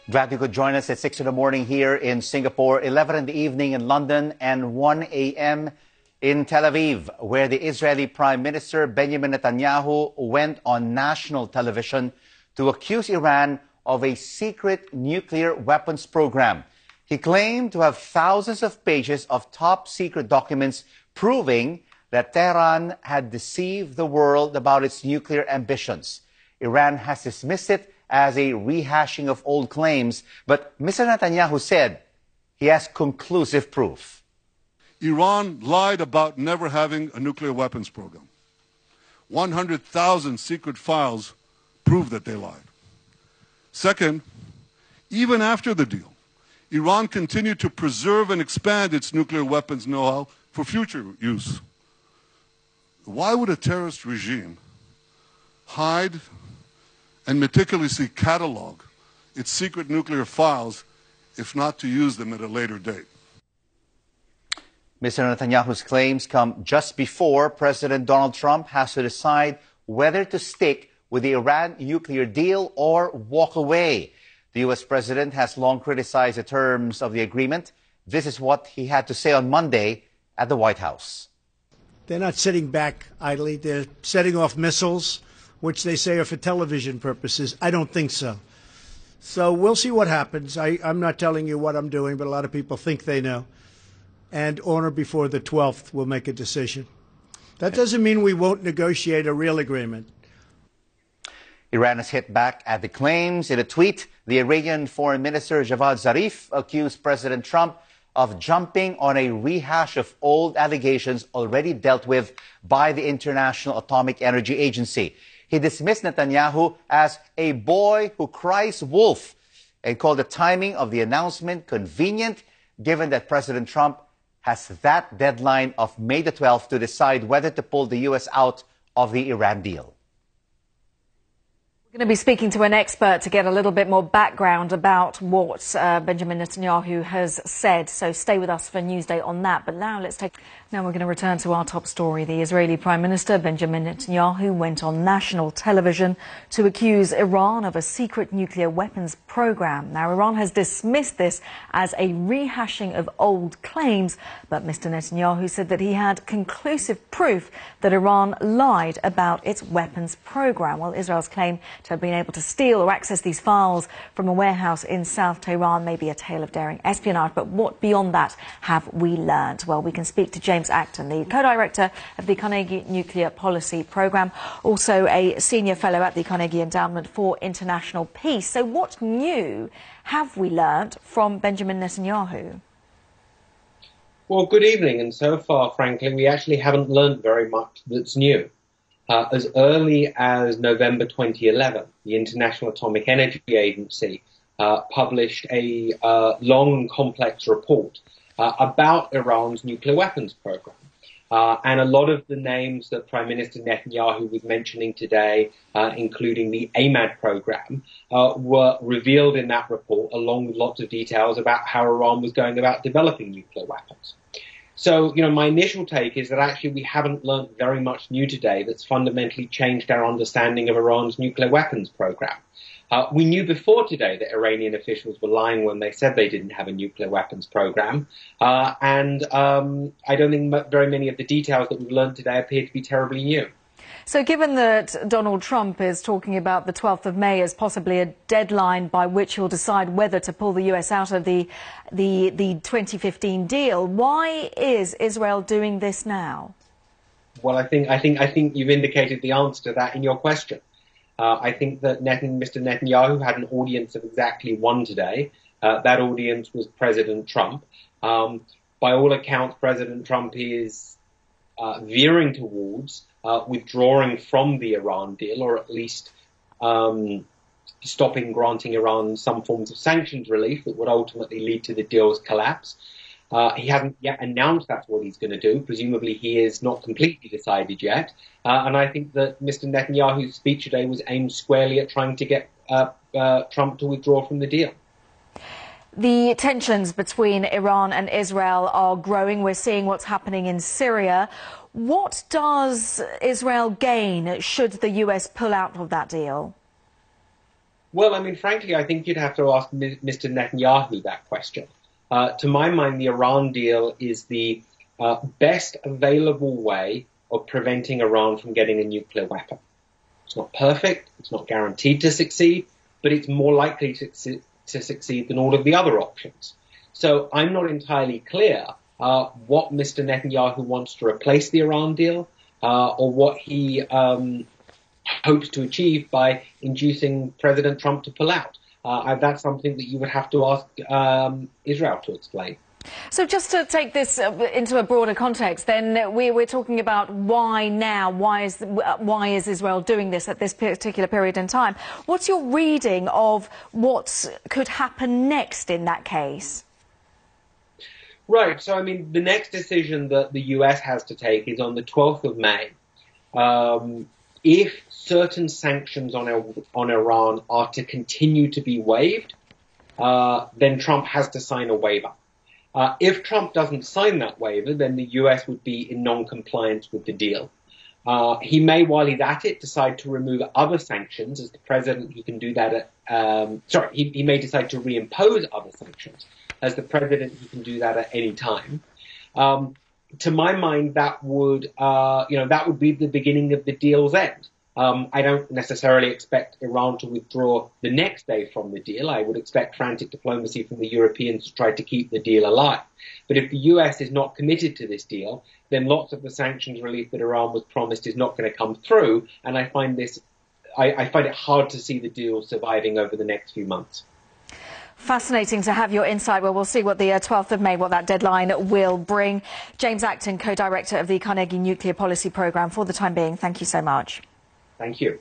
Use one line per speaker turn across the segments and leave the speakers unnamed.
Glad you could join us at 6 in the morning here in Singapore, 11 in the evening in London, and 1 a.m. in Tel Aviv, where the Israeli Prime Minister Benjamin Netanyahu went on national television to accuse Iran of a secret nuclear weapons program. He claimed to have thousands of pages of top-secret documents proving that Tehran had deceived the world about its nuclear ambitions. Iran has dismissed it as a rehashing of old claims, but Mr. Netanyahu said he has conclusive proof.
Iran lied about never having a nuclear weapons program. 100,000 secret files prove that they lied. Second, even after the deal, Iran continued to preserve and expand its nuclear weapons know-how for future use. Why would a terrorist regime hide and meticulously catalog its secret nuclear files if not to use them at a later date?
Mr. Netanyahu's claims come just before President Donald Trump has to decide whether to stick with the Iran nuclear deal or walk away. The U.S. president has long criticized the terms of the agreement. This is what he had to say on Monday at the White House.
They're not sitting back idly. They're setting off missiles, which they say are for television purposes. I don't think so. So we'll see what happens. I'm not telling you what I'm doing, but a lot of people think they know. And on or before the 12th, we'll make a decision. That doesn't mean we won't negotiate a real agreement.
Iran has hit back at the claims. In a tweet, the Iranian Foreign Minister Javad Zarif accused President Trump of jumping on a rehash of old allegations already dealt with by the International Atomic Energy Agency. He dismissed Netanyahu as a boy who cries wolf and called the timing of the announcement convenient, given that President Trump has that deadline of May the 12th to decide whether to pull the U.S. out of the Iran deal.
We're going to be speaking to an expert to get a little bit more background about what Benjamin Netanyahu has said. So stay with us for Newsday on that. But now we're going to return to our top story. The Israeli Prime Minister Benjamin Netanyahu went on national television to accuse Iran of a secret nuclear weapons program. Now, Iran has dismissed this as a rehashing of old claims, but Mr. Netanyahu said that he had conclusive proof that Iran lied about its weapons program. Well, Israel's claim to have been able to steal or access these files from a warehouse in South Tehran may be a tale of daring espionage, but what beyond that have we learned? Well, we can speak to James Acton, the co-director of the Carnegie Nuclear Policy Programme, also a senior fellow at the Carnegie Endowment for International Peace. So what new have we learnt from Benjamin Netanyahu?
Well, good evening. And so far, frankly, we actually haven't learnt very much that's new. As early as November 2011, the International Atomic Energy Agency published a long and complex report about Iran's nuclear weapons program. And a lot of the names that Prime Minister Netanyahu was mentioning today, including the AMAD program, were revealed in that report, along with lots of details about how Iran was going about developing nuclear weapons. So, my initial take is that actually we haven't learnt very much new today that's fundamentally changed our understanding of Iran's nuclear weapons program. We knew before today that Iranian officials were lying when they said they didn't have a nuclear weapons program. And I don't think very many of the details that we've learned today appear to be terribly new.
So given that Donald Trump is talking about the 12th of May as possibly a deadline by which he'll decide whether to pull the US out of the 2015 deal, why is Israel doing this now?
Well, I think you've indicated the answer to that in your question. I think that Mr. Netanyahu had an audience of exactly one today. That audience was President Trump. By all accounts, President Trump is veering towards withdrawing from the Iran deal, or at least stopping granting Iran some forms of sanctions relief that would ultimately lead to the deal's collapse. He hasn't yet announced that's what he's going to do. Presumably he is not completely decided yet. And I think that Mr. Netanyahu's speech today was aimed squarely at trying to get Trump to withdraw from the deal.
The tensions between Iran and Israel are growing. We're seeing what's happening in Syria. What does Israel gain should the US pull out of that deal?
Well, I mean, frankly, I think you'd have to ask Mr. Netanyahu that question. To my mind, the Iran deal is the best available way of preventing Iran from getting a nuclear weapon. It's not perfect, it's not guaranteed to succeed, but it's more likely to succeed than all of the other options. So I'm not entirely clear what Mr. Netanyahu wants to replace the Iran deal or what he hopes to achieve by inducing President Trump to pull out. That's something that you would have to ask Israel to explain.
So just to take this into a broader context, then we're talking about why now? Why is Israel doing this at this particular period in time? What's your reading of what could happen next in that case?
Right. So, I mean, the next decision that the U.S. has to take is on the 12th of May. If certain sanctions on Iran are to continue to be waived, then Trump has to sign a waiver. If Trump doesn't sign that waiver, then the U.S. would be in non-compliance with the deal. He may, while he's at it, decide to remove other sanctions. As the president, he can do that he may decide to reimpose other sanctions. As the president, he can do that at any time. To my mind, that would be the beginning of the deal's end. I don't necessarily expect Iran to withdraw the next day from the deal. I would expect frantic diplomacy from the Europeans to try to keep the deal alive. But if the US is not committed to this deal, then lots of the sanctions relief that Iran was promised is not going to come through. And I find it hard to see the deal surviving over the next few months.
Fascinating to have your insight. Well, we'll see what the 12th of May, what that deadline will bring. James Acton, co-director of the Carnegie Nuclear Policy Programme. For the time being, thank you so much.
Thank you.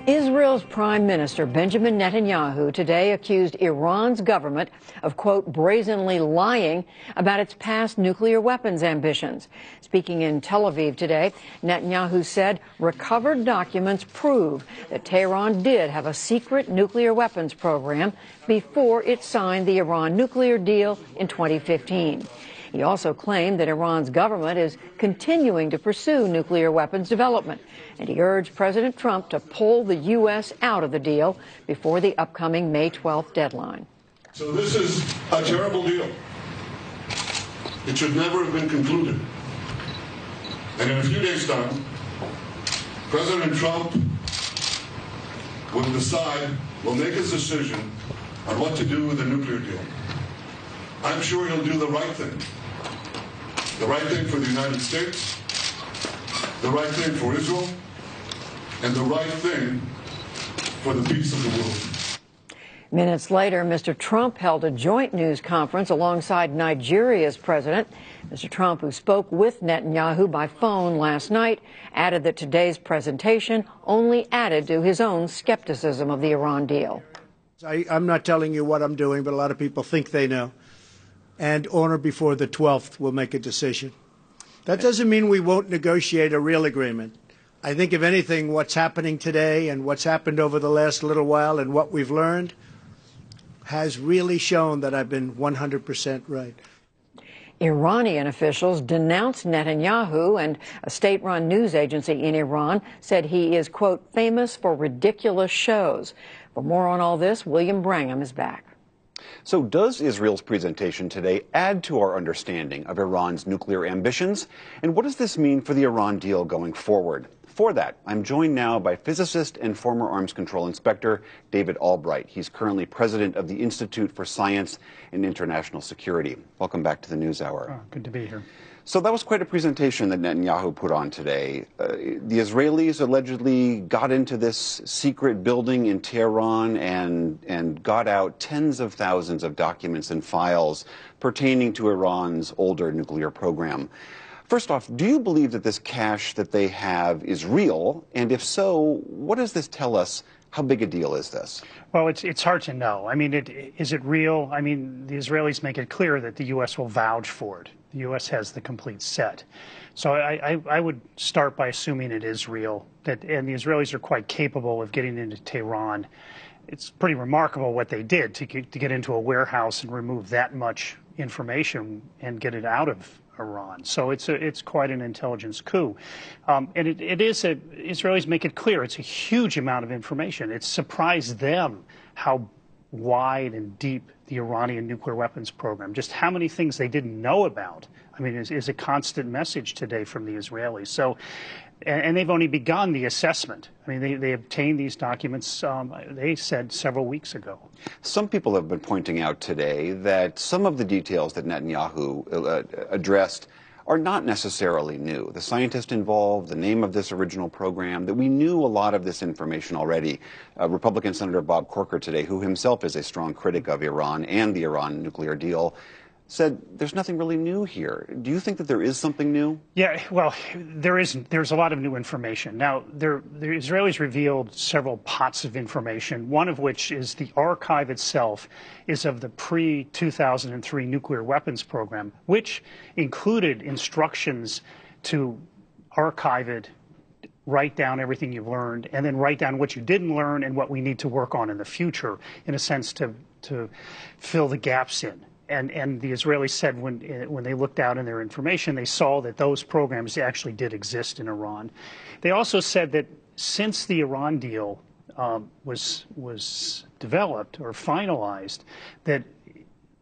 Israel's Prime Minister Benjamin Netanyahu today accused Iran's government of, quote, brazenly lying about its past nuclear weapons ambitions. Speaking in Tel Aviv today, Netanyahu said recovered documents prove that Tehran did have a secret nuclear weapons program before it signed the Iran nuclear deal in 2015. He also claimed that Iran's government is continuing to pursue nuclear weapons development, and he urged President Trump to pull the U.S. out of the deal before the upcoming May 12th deadline.
So this is a terrible deal. It should never have been concluded. And in a few days' time, President Trump will make his decision on what to do with the nuclear deal. I'm sure he'll do the right thing. The right thing for the United States, the right thing for Israel, and the right thing for the peace of the world.
Minutes later, Mr. Trump held a joint news conference alongside Nigeria's president. Mr. Trump, who spoke with Netanyahu by phone last night, added that today's presentation only added to his own skepticism of the Iran deal.
I'm not telling you what I'm doing, but a lot of people think they know. And on or before the 12th, we'll make a decision. That doesn't mean we won't negotiate a real agreement. I think, if anything, what's happening today and what's happened over the last little while and what we've learned has really shown that I've been 100% right.
Iranian officials denounced Netanyahu, and a state-run news agency in Iran said he is, quote, famous for ridiculous shows. For more on all this, William Brangham is back.
So does Israel's presentation today add to our understanding of Iran's nuclear ambitions? And what does this mean for the Iran deal going forward? For that, I'm joined now by physicist and former arms control inspector David Albright. He's currently president of the Institute for Science and International Security. Welcome back to the NewsHour.
Good to be here.
So that was quite a presentation that Netanyahu put on today. The Israelis allegedly got into this secret building in Tehran and got out tens of thousands of documents and files pertaining to Iran's older nuclear program. First off, do you believe that this cache that they have is real? And if so, what does this tell us? How big a deal is this?
Well, it's hard to know. I mean, is it real? I mean, the Israelis make it clear that the U.S. will vouch for it. The U.S. has the complete set. So I would start by assuming it is real, and the Israelis are quite capable of getting into Tehran. It's pretty remarkable what they did to get into a warehouse and remove that much information and get it out of Iran. So it's quite an intelligence coup. And Israelis make it clear, it's a huge amount of information. It surprised them how wide and deep the Iranian nuclear weapons program, just how many things they didn't know about. I mean, is a constant message today from the Israelis. So, and they've only begun the assessment. I mean, they obtained these documents, they said, several weeks ago.
Some people have been pointing out today that some of the details that Netanyahu addressed are not necessarily new. The scientist involved, the name of this original program, that we knew a lot of this information already. Republican Senator Bob Corker today, who himself is a strong critic of Iran and the Iran nuclear deal, said there's nothing really new here. Do you think that there is something new?
Yeah, well, there's a lot of new information. Now, the Israelis revealed several pots of information, one of which is the archive itself is of the pre-2003 nuclear weapons program, which included instructions to archive it, write down everything you've learned, and then write down what you didn't learn and what we need to work on in the future, in a sense, to fill the gaps in. And the Israelis said when they looked out in their information, they saw that those programs actually did exist in Iran. They also said that since the Iran deal was developed or finalized, that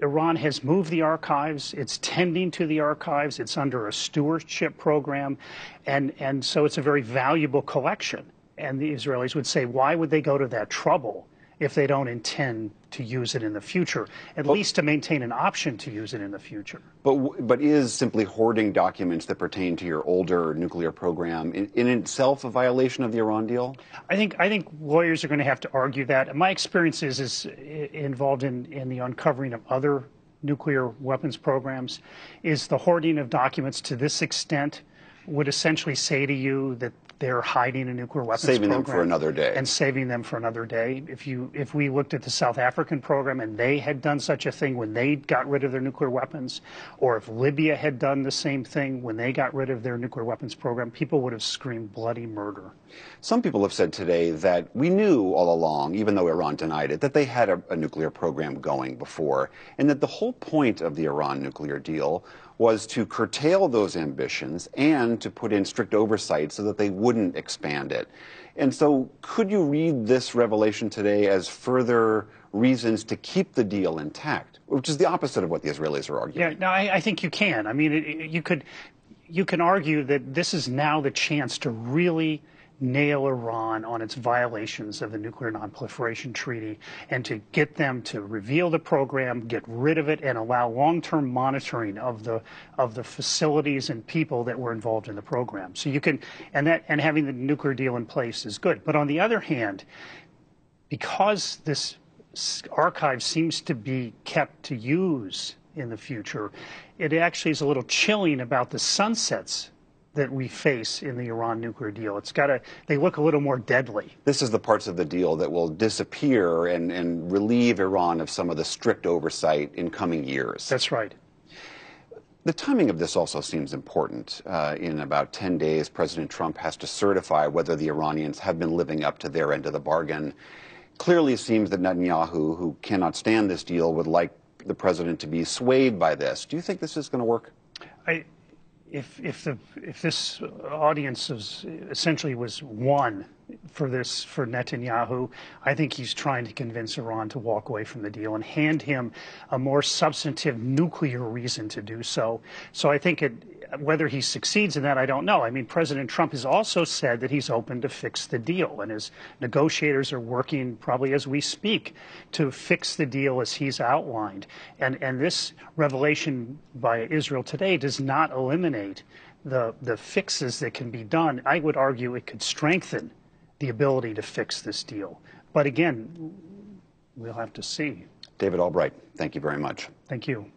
Iran has moved the archives, it's tending to the archives, it's under a stewardship program, and so it's a very valuable collection. And the Israelis would say, why would they go to that trouble if they don't intend to use it in the future, at least to maintain an option to use it in the future?
But is simply hoarding documents that pertain to your older nuclear program in itself a violation of the Iran deal?
I think lawyers are going to have to argue that. My experience is involved in the uncovering of other nuclear weapons programs, is the hoarding of documents to this extent would essentially say to you that they're hiding a nuclear weapons program.
Saving them for another day.
And saving them for another day. If we looked at the South African program and they had done such a thing when they got rid of their nuclear weapons, or if Libya had done the same thing when they got rid of their nuclear weapons program, people would have screamed bloody murder.
Some people have said today that we knew all along, even though Iran denied it, that they had a nuclear program going before, and that the whole point of the Iran nuclear deal was to curtail those ambitions and to put in strict oversight so that they wouldn't expand it. And so could you read this revelation today as further reasons to keep the deal intact, which is the opposite of what the Israelis are arguing?
Yeah, no, I think you can. I mean, you can argue that this is now the chance to really nail Iran on its violations of the Nuclear Non-Proliferation Treaty and to get them to reveal the program, get rid of it, and allow long-term monitoring of the facilities and people that were involved in the program. So you can, and having the nuclear deal in place is good. But on the other hand, because this archive seems to be kept to use in the future, it actually is a little chilling about the sunsets that we face in the Iran nuclear deal. They look a little more deadly.
This is the parts of the deal that will disappear and relieve Iran of some of the strict oversight in coming years.
That's right.
The timing of this also seems important. In about 10 days, President Trump has to certify whether the Iranians have been living up to their end of the bargain. Clearly it seems that Netanyahu, who cannot stand this deal, would like the president to be swayed by this. Do you think this is going to work?
If this audience essentially was won for Netanyahu, I think he's trying to convince Iran to walk away from the deal and hand him a more substantive nuclear reason to do so. So I think whether he succeeds in that, I don't know. I mean, President Trump has also said that he's open to fix the deal, and his negotiators are working, probably as we speak, to fix the deal as he's outlined. And this revelation by Israel today does not eliminate the fixes that can be done. I would argue it could strengthen the ability to fix this deal. But again, we'll have to see.
David Albright, thank you very much.
Thank you.